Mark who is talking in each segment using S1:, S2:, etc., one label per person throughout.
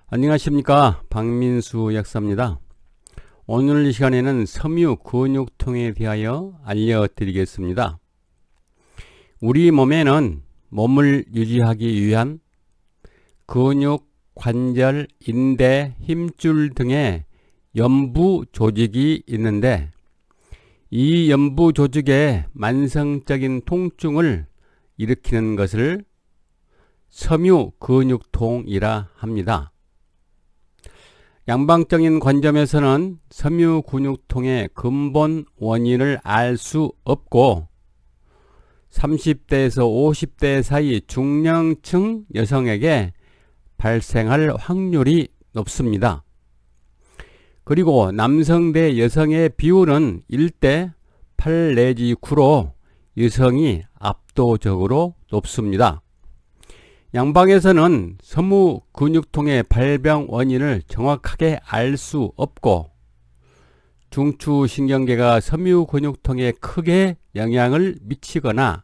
S1: 안녕하십니까, 박민수 약사입니다. 오늘 이 시간에는 섬유 근육통에 대하여 알려드리겠습니다. 우리 몸에는 몸을 유지하기 위한 근육, 관절, 인대, 힘줄 등의 연부 조직이 있는데, 이 연부 조직의 만성적인 통증을 일으키는 것을 섬유 근육통이라 합니다. 양방적인 관점에서는 섬유 근육통의 근본 원인을 알 수 없고 30대에서 50대 사이 중년층 여성에게 발생할 확률이 높습니다. 그리고 남성 대 여성의 비율은 1대 8 내지 9로 여성이 압도적으로 높습니다. 양방에서는 섬유 근육통의 발병 원인을 정확하게 알 수 없고 중추신경계가 섬유 근육통에 크게 영향을 미치거나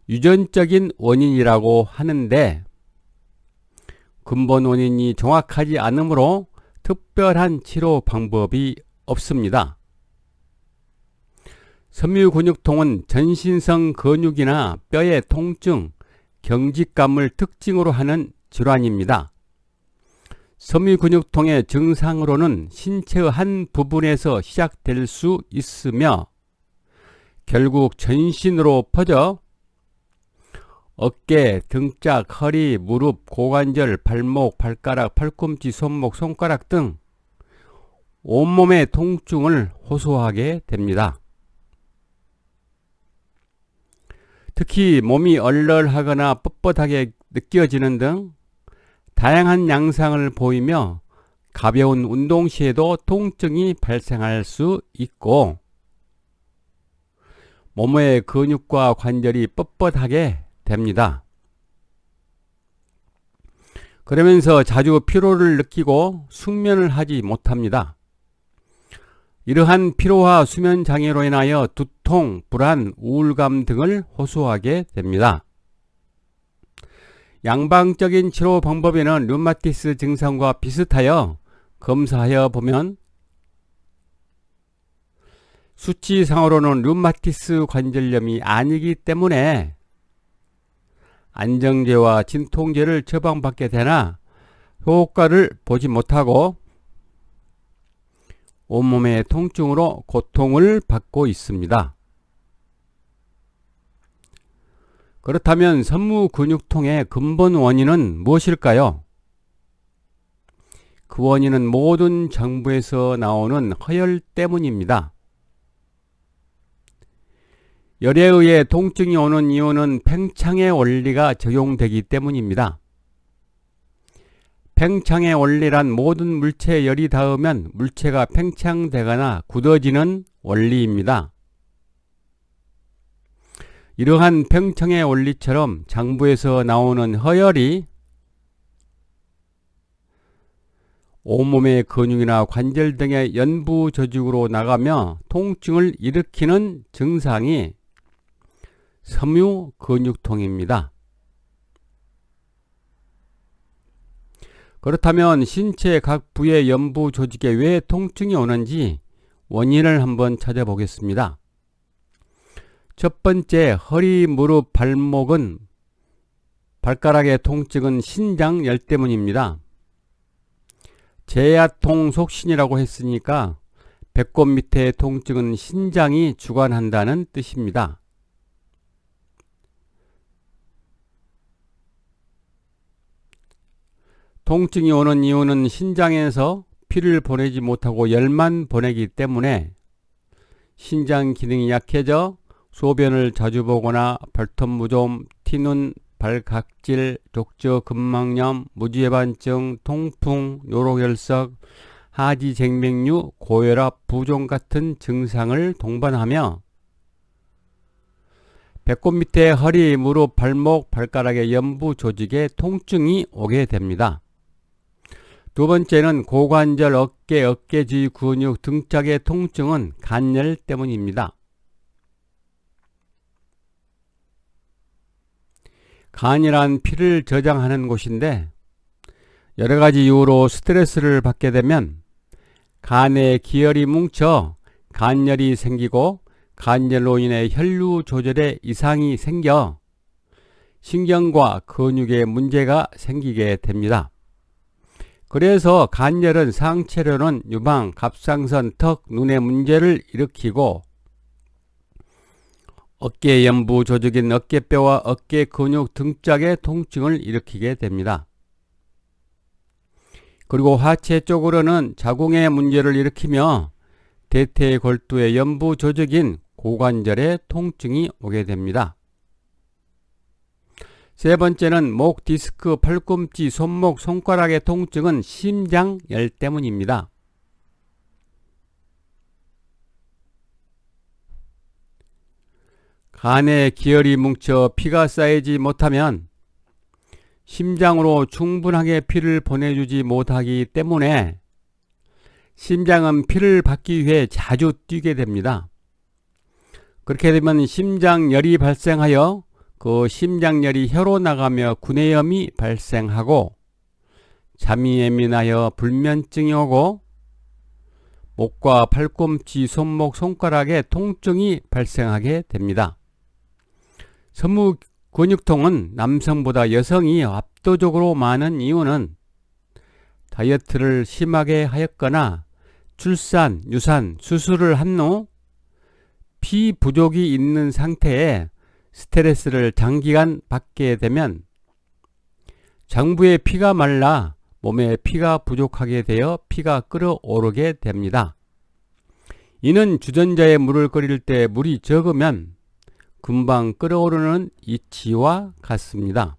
S1: 유전적인 원인이라고 하는데, 근본 원인이 정확하지 않으므로 특별한 치료 방법이 없습니다. 섬유 근육통은 전신성 근육이나 뼈의 통증, 경직감을 특징으로 하는 질환입니다. 섬유 근육통의 증상으로는 신체의 한 부분에서 시작될 수 있으며 결국 전신으로 퍼져 어깨, 등짝, 허리, 무릎, 고관절, 발목, 발가락, 팔꿈치, 손목, 손가락 등 온몸의 통증을 호소하게 됩니다. 특히 몸이 얼얼하거나 뻣뻣하게 느껴지는 등 다양한 양상을 보이며 가벼운 운동 시에도 통증이 발생할 수 있고 몸의 근육과 관절이 뻣뻣하게 됩니다. 그러면서 자주 피로를 느끼고 숙면을 하지 못합니다. 이러한 피로와 수면 장애로 인하여 두통, 불안, 우울감 등을 호소하게 됩니다. 양방적인 치료 방법에는 류마티스 증상과 비슷하여 검사하여 보면 수치상으로는 류마티스 관절염이 아니기 때문에 안정제와 진통제를 처방받게 되나 효과를 보지 못하고 온몸의 통증으로 고통을 받고 있습니다. 그렇다면 섬유 근육통의 근본 원인은 무엇일까요? 그 원인은 모든 장부에서 나오는 허열 때문입니다. 열에 의해 통증이 오는 이유는 팽창의 원리가 적용되기 때문입니다. 팽창의 원리란 모든 물체에 열이 닿으면 물체가 팽창되거나 굳어지는 원리입니다. 이러한 팽창의 원리처럼 장부에서 나오는 허열이 온몸의 근육이나 관절 등의 연부 조직으로 나가며 통증을 일으키는 증상이 섬유 근육통입니다. 그렇다면 신체 각 부의 연부 조직에 왜 통증이 오는지 원인을 한번 찾아보겠습니다. 첫 번째, 허리, 무릎, 발목은 발가락의 통증은 신장열 때문입니다. 제야통 속신이라고 했으니까 배꼽 밑의 통증은 신장이 주관한다는 뜻입니다. 통증이 오는 이유는 신장에서 피를 보내지 못하고 열만 보내기 때문에 신장 기능이 약해져 소변을 자주 보거나 발톱무좀, 티눈, 발각질, 족저 근막염, 무지해반증, 통풍, 요로결석, 하지쟁맥류, 고혈압, 부종 같은 증상을 동반하며 배꼽 밑에 허리, 무릎, 발목, 발가락의 연부 조직에 통증이 오게 됩니다. 두 번째는 고관절, 어깨, 어깨 주위 근육, 등짝의 통증은 간열 때문입니다. 간이란 피를 저장하는 곳인데 여러 가지 이유로 스트레스를 받게 되면 간에 기혈이 뭉쳐 간열이 생기고 간열로 인해 혈류 조절에 이상이 생겨 신경과 근육에 문제가 생기게 됩니다. 그래서 간열은 상체로는 유방, 갑상선, 턱, 눈의 문제를 일으키고 어깨 연부 조직인 어깨뼈와 어깨 근육 등짝의 통증을 일으키게 됩니다. 그리고 하체 쪽으로는 자궁의 문제를 일으키며 대퇴골두의 연부 조직인 고관절의 통증이 오게 됩니다. 세 번째는 목, 디스크, 팔꿈치, 손목, 손가락의 통증은 심장열 때문입니다. 간에 기혈이 뭉쳐 피가 쌓이지 못하면 심장으로 충분하게 피를 보내주지 못하기 때문에 심장은 피를 받기 위해 자주 뛰게 됩니다. 그렇게 되면 심장열이 발생하여 그 심장열이 혀로 나가며 구내염이 발생하고 잠이 예민하여 불면증이 오고 목과 팔꿈치, 손목, 손가락에 통증이 발생하게 됩니다. 섬유 근육통은 남성보다 여성이 압도적으로 많은 이유는 다이어트를 심하게 하였거나 출산, 유산, 수술을 한 후 피 부족이 있는 상태에 스트레스를 장기간 받게 되면 장부에 피가 말라 몸에 피가 부족하게 되어 피가 끓어오르게 됩니다. 이는 주전자에 물을 끓일 때 물이 적으면 금방 끓어오르는 이치와 같습니다.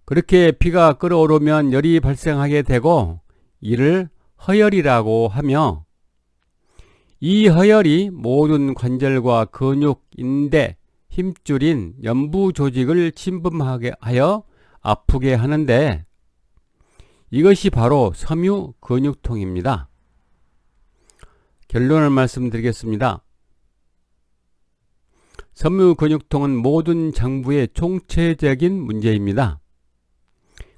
S1: 그렇게 피가 끓어오르면 열이 발생하게 되고 이를 허열이라고 하며 이 허열이 모든 관절과 근육, 인대, 힘줄인 연부 조직을 침범하게 하여 아프게 하는데 이것이 바로 섬유 근육통입니다. 결론을 말씀드리겠습니다. 섬유 근육통은 모든 장부의 총체적인 문제입니다.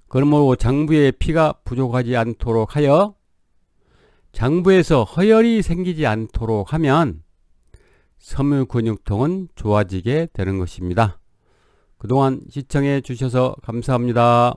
S1: 그러므로 장부에 피가 부족하지 않도록 하여 장부에서 허열이 생기지 않도록 하면 섬유 근육통은 좋아지게 되는 것입니다. 그동안 시청해 주셔서 감사합니다.